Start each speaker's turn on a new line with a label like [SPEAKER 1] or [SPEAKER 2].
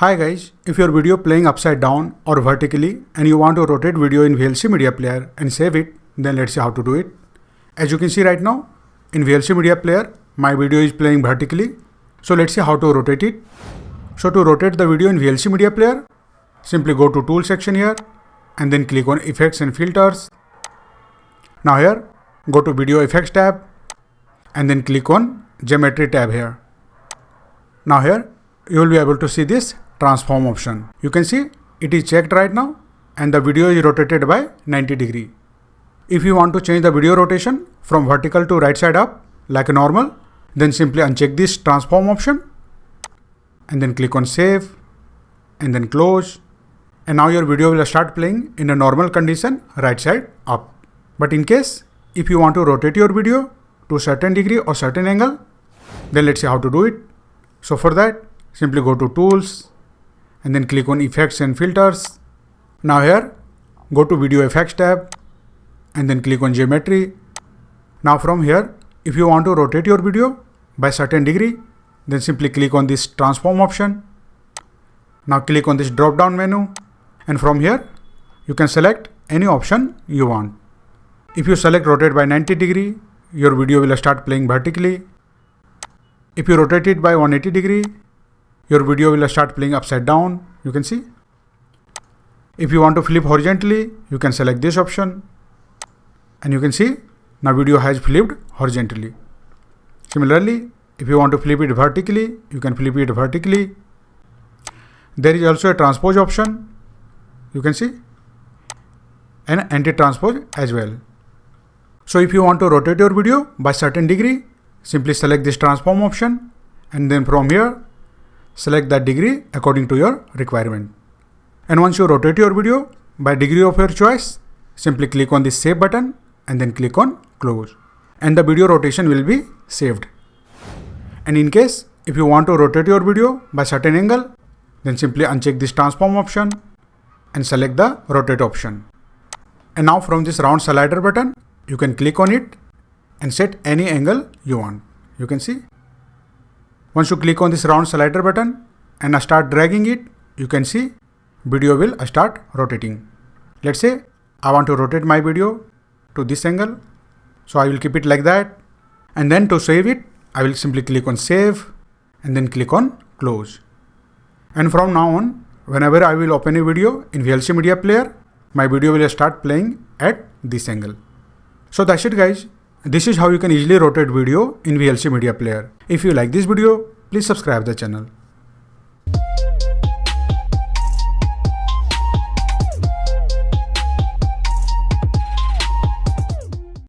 [SPEAKER 1] Hi guys, if your video playing upside down or vertically and you want to rotate video in VLC media player and save it, then let's see how to do it. As you can see right now, in VLC media player, my video is playing vertically. So let's see how to rotate it. So to rotate the video in VLC media player, simply go to tool section here and then click on effects and filters. Now here, go to video effects tab and then click on geometry tab here. Now here, you will be able to see this transform option. You can see it is checked right now and the video is rotated by 90 degree. If you want to change the video rotation from vertical to right side up like normal, then simply uncheck this transform option and then click on save and then close. And now your video will start playing in a normal condition right side up. But in case if you want to rotate your video to a certain degree or certain angle, then let's see how to do it. So for that, simply go to tools and then click on effects and filters. Now here, go to video effects tab and then click on geometry. Now from here, if you want to rotate your video by certain degree, then simply click on this transform option. Now click on this drop down menu and from here, you can select any option you want. If you select rotate by 90 degree, your video will start playing vertically. If you rotate it by 180 degree, your video will start playing upside down, you can see. If you want to flip horizontally, you can select this option. And you can see, now video has flipped horizontally. Similarly, if you want to flip it vertically, you can flip it vertically. There is also a transpose option, you can see, and anti-transpose as well. So if you want to rotate your video by certain degree, simply select this transform option and then from here, select that degree according to your requirement. And once you rotate your video by degree of your choice, simply click on the save button and then click on close. And the video rotation will be saved. And in case if you want to rotate your video by certain angle, then simply uncheck this transform option and select the rotate option. And now from this round slider button, you can click on it and set any angle you want. You can see. Once you click on this round slider button and start dragging it, you can see video will start rotating. Let's say I want to rotate my video to this angle. So I will keep it like that. And then to save it, I will simply click on save and then click on close. And from now on, whenever I will open a video in VLC media player, my video will start playing at this angle. So that's it guys. This is how you can easily rotate video in VLC media player. If you like this video, please subscribe the channel.